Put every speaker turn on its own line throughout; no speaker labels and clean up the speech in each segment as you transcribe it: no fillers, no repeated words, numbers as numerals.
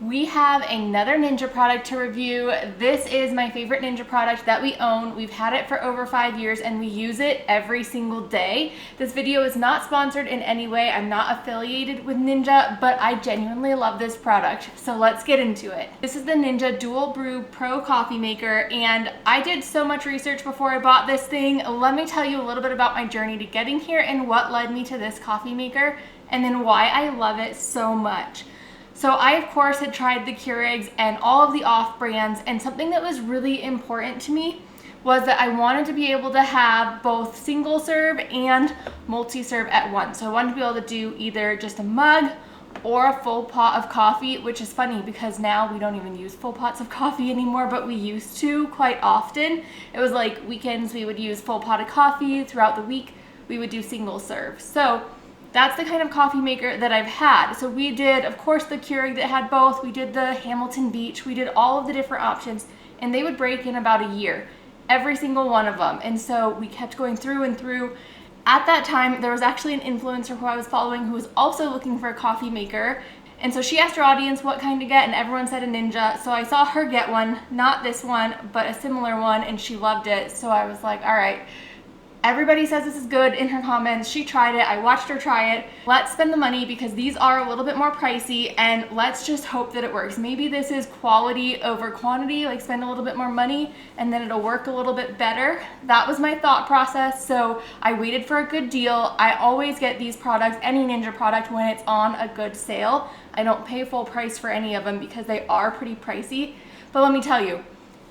We have another Ninja product to review. This is my favorite Ninja product that we own. We've had it for over 5 years and we use it every single day. This video is not sponsored in any way. I'm not affiliated with Ninja, but I genuinely love this product. So let's get into it. This is the Ninja DualBrew Pro Coffee Maker, and I did so much research before I bought this thing. Let me tell you a little bit about my journey to getting here and what led me to this coffee maker, and then why I love it so much. So I, of course, had tried the Keurigs and all of the off brands, and something that was really important to me was that I wanted to be able to have both single serve and multi-serve at once. So I wanted to be able to do either just a mug or a full pot of coffee, which is funny because now we don't even use full pots of coffee anymore, but we used to quite often. It was like weekends we would use full pot of coffee. Throughout the week we would do single serve. So that's the kind of coffee maker that I've had. So we did, of course, the Keurig that had both. We did the Hamilton Beach. We did all of the different options, and they would break in about a year, every single one of them. And so we kept going through and through. At that time, there was actually an influencer who I was following who was also looking for a coffee maker. And so she asked her audience what kind to get, and everyone said a Ninja. So I saw her get one, not this one, but a similar one, and she loved it. So I was like, all right. Everybody says this is good in her comments. She tried it. I watched her try it. Let's spend the money because these are a little bit more pricey, and let's just hope that it works. Maybe this is quality over quantity, like spend a little bit more money and then it'll work a little bit better. That was my thought process. So I waited for a good deal. I always get these products, any Ninja product, when it's on a good sale. I don't pay full price for any of them because they are pretty pricey. But let me tell you,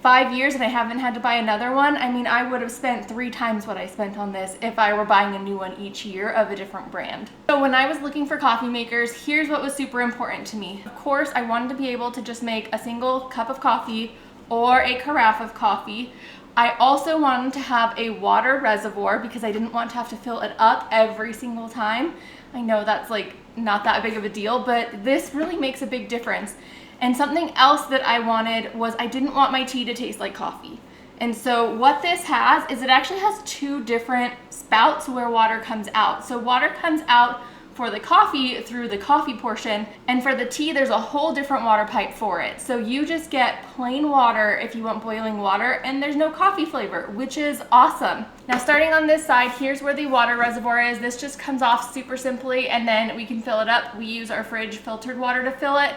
5 years and I haven't had to buy another one. I mean, I would have spent 3 times what I spent on this if I were buying a new one each year of a different brand. So when I was looking for coffee makers, here's what was super important to me. Of course, I wanted to be able to just make a single cup of coffee or a carafe of coffee. I also wanted to have a water reservoir because I didn't want to have to fill it up every single time. I know that's like not that big of a deal, but this really makes a big difference. And something else that I wanted was I didn't want my tea to taste like coffee. And so what this has is it actually has 2 different spouts where water comes out. So water comes out for the coffee through the coffee portion, and for the tea there's a whole different water pipe for it. So you just get plain water if you want boiling water, and there's no coffee flavor, which is awesome. Now starting on this side, here's where the water reservoir is. This just comes off super simply and then we can fill it up. We use our fridge filtered water to fill it.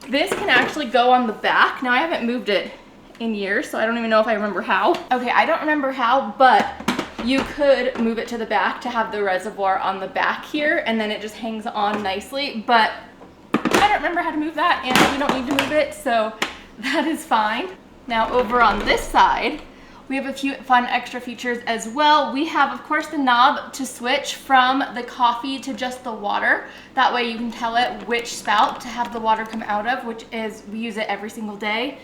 This can actually go on the back. Now I haven't moved it in years, so I don't even know if I remember how. Okay, I don't remember how, but you could move it to the back to have the reservoir on the back here, and then it just hangs on nicely, but I don't remember how to move that, and we don't need to move it, so that is fine. Now over on this side, we have a few fun extra features as well. We have, of course, the knob to switch from the coffee to just the water. That way you can tell it which spout to have the water come out of, which is, we use it every single day.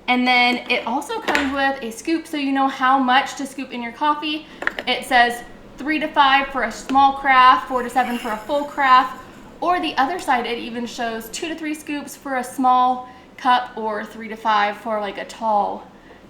And then it also comes with a scoop, so you know how much to scoop in your coffee. It says 3 to 5 for a small carafe, 4 to 7 for a full carafe, or the other side it even shows 2 to 3 scoops for a small cup, or 3 to 5 for like a tall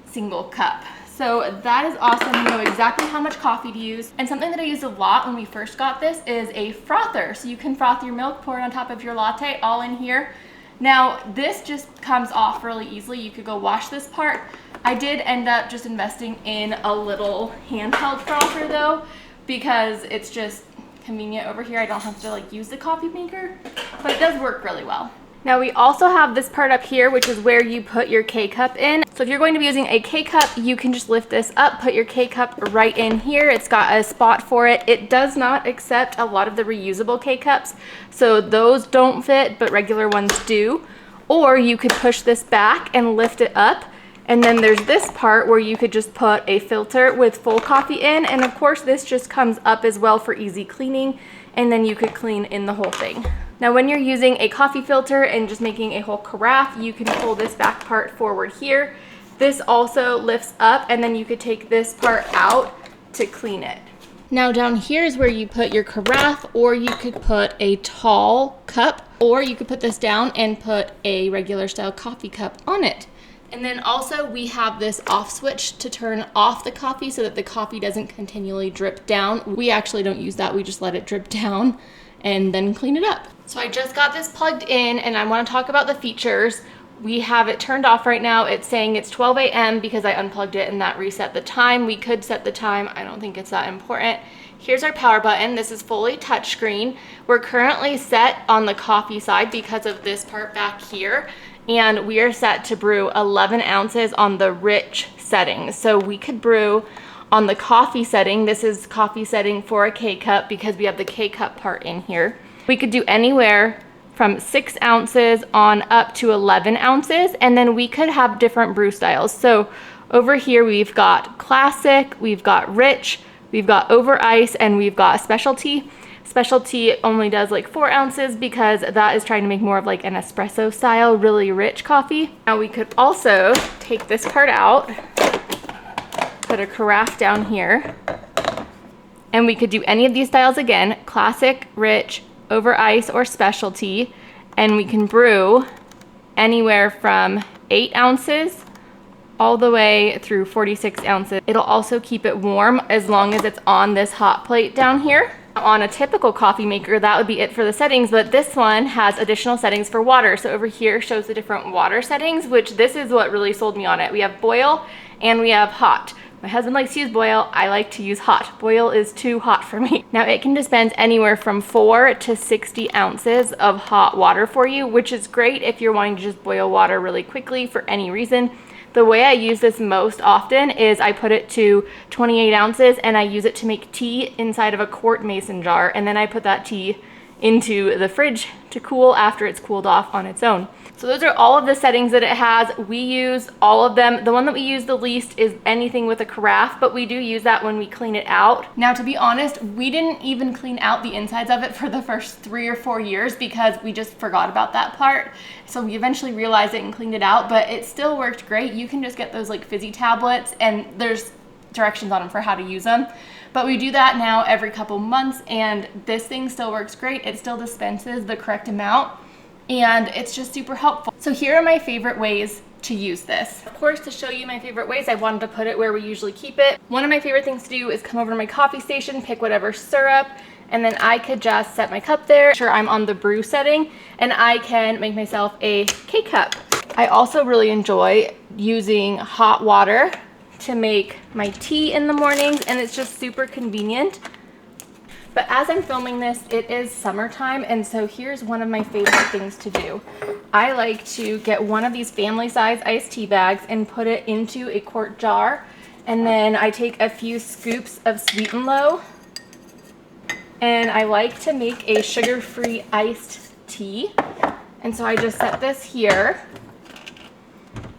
single cup. So that is awesome. You know exactly how much coffee to use. And something that I used a lot when we first got this is a frother. So you can froth your milk, pour it on top of your latte, all in here. Now this just comes off really easily. You could go wash this part. I did end up just investing in a little handheld frother though, because it's just convenient over here. I don't have to like use the coffee maker, but it does work really well. Now we also have this part up here, which is where you put your K-cup in. So if you're going to be using a K-cup, you can just lift this up, put your K-cup right in here. It's got a spot for it. It does not accept a lot of the reusable K-cups, so those don't fit, but regular ones do. Or you could push this back and lift it up. And then there's this part where you could just put a filter with full coffee in. And of course, this just comes up as well for easy cleaning. And then you could clean in the whole thing. Now when you're using a coffee filter and just making a whole carafe, you can pull this back part forward here. This also lifts up, and then you could take this part out to clean it. Now down here is where you put your carafe, or you could put a tall cup, or you could put this down and put a regular style coffee cup on it. And then also we have this off switch to turn off the coffee so that the coffee doesn't continually drip down. We actually don't use that. We just let it drip down and then clean it up. So I just got this plugged in and I want to talk about the features. We have it turned off right now. It's saying it's 12 a.m. because I unplugged it and that reset the time. We could set the time. I don't think it's that important. Here's our power button. This is fully touchscreen. We're currently set on the coffee side because of this part back here. And we are set to brew 11 ounces on the rich setting. So we could brew on the coffee setting. This is coffee setting for a K-cup because we have the K-cup part in here. We could do anywhere from 6 ounces on up to 11 ounces, and then we could have different brew styles. So over here we've got classic, we've got rich, we've got over ice, and we've got specialty. Specialty only does like 4 ounces because that is trying to make more of like an espresso style, really rich coffee. Now we could also take this part out, put a carafe down here, and we could do any of these styles again, classic, rich, over ice, or specialty, and we can brew anywhere from 8 ounces all the way through 46 ounces. It'll also keep it warm as long as it's on this hot plate down here. On a typical coffee maker, that would be it for the settings, but this one has additional settings for water. So over here shows the different water settings, which this is what really sold me on it. We have boil and we have hot. My husband likes to use boil, I like to use hot. Boil is too hot for me. Now it can dispense anywhere from 4 to 60 ounces of hot water for you, which is great if you're wanting to just boil water really quickly for any reason. The way I use this most often is I put it to 28 ounces and I use it to make tea inside of a quart mason jar, and then I put that tea into the fridge to cool after it's cooled off on its own. So those are all of the settings that it has. We use all of them. The one that we use the least is anything with a carafe, but we do use that when we clean it out. Now, to be honest, we didn't even clean out the insides of it for the first 3 or 4 years because we just forgot about that part. So we eventually realized it and cleaned it out, but it still worked great. You can just get those like fizzy tablets and there's directions on them for how to use them. But we do that now every couple months and this thing still works great. It still dispenses the correct amount and it's just super helpful. So here are my favorite ways to use this. Of course, to show you my favorite ways, I wanted to put it where we usually keep it. One of my favorite things to do is come over to my coffee station, pick whatever syrup, and then I could just set my cup there. Sure, I'm on the brew setting and I can make myself a K-cup. I also really enjoy using hot water to make my tea in the mornings, and it's just super convenient. But as I'm filming this, it is summertime, and so here's one of my favorite things to do. I like to get one of these family size iced tea bags and put it into a quart jar, and then I take a few scoops of Sweet and Low, and I like to make a sugar-free iced tea. And so I just set this here,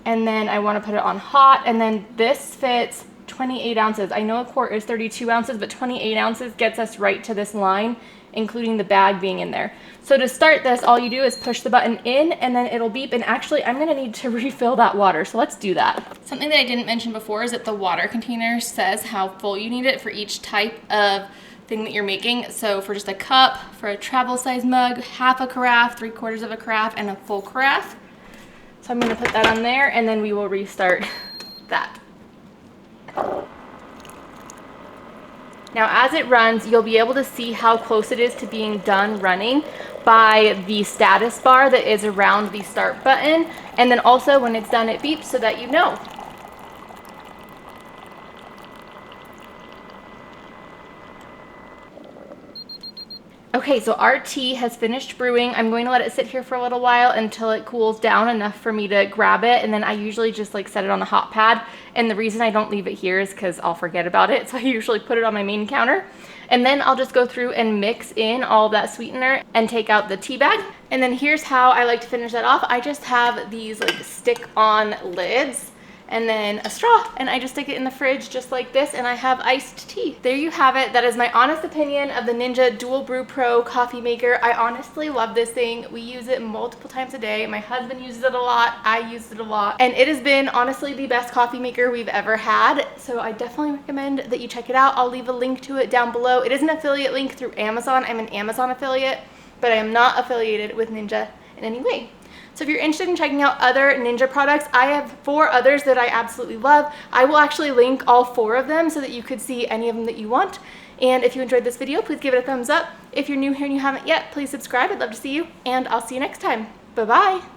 and then I want to put it on hot, and then this fits 28 ounces. I know a quart is 32 ounces, but 28 ounces gets us right to this line, including the bag being in there. So to start this, all you do is push the button in and then it'll beep, and actually I'm gonna need to refill that water, so let's do that. Something that I didn't mention before is that the water container says how full you need it for each type of thing that you're making. So for just a cup, for a travel size mug, half a carafe, 3/4 of a carafe, and a full carafe. So I'm gonna put that on there and then we will restart that. Now as it runs, you'll be able to see how close it is to being done running by the status bar that is around the start button. And then also when it's done, it beeps so that you know. Okay, so our tea has finished brewing. I'm going to let it sit here for a little while until it cools down enough for me to grab it, and then I usually just like set it on the hot pad. And the reason I don't leave it here is because I'll forget about it, so I usually put it on my main counter. And then I'll just go through and mix in all of that sweetener and take out the tea bag. And then here's how I like to finish that off. I just have these like stick-on lids and then a straw, and I just stick it in the fridge just like this, and I have iced tea. There you have it. That is my honest opinion of the Ninja DualBrew Pro coffee maker. I honestly love this thing. We use it multiple times a day. My husband uses it a lot. I use it a lot, and it has been honestly the best coffee maker we've ever had. So I definitely recommend that you check it out. I'll leave a link to it down below. It is an affiliate link through Amazon. I'm an Amazon affiliate, but I am not affiliated with Ninja in any way. So if you're interested in checking out other Ninja products, I have 4 others that I absolutely love. I will actually link all 4 of them so that you could see any of them that you want. And if you enjoyed this video, please give it a thumbs up. If you're new here and you haven't yet, please subscribe. I'd love to see you, and I'll see you next time. Bye-bye.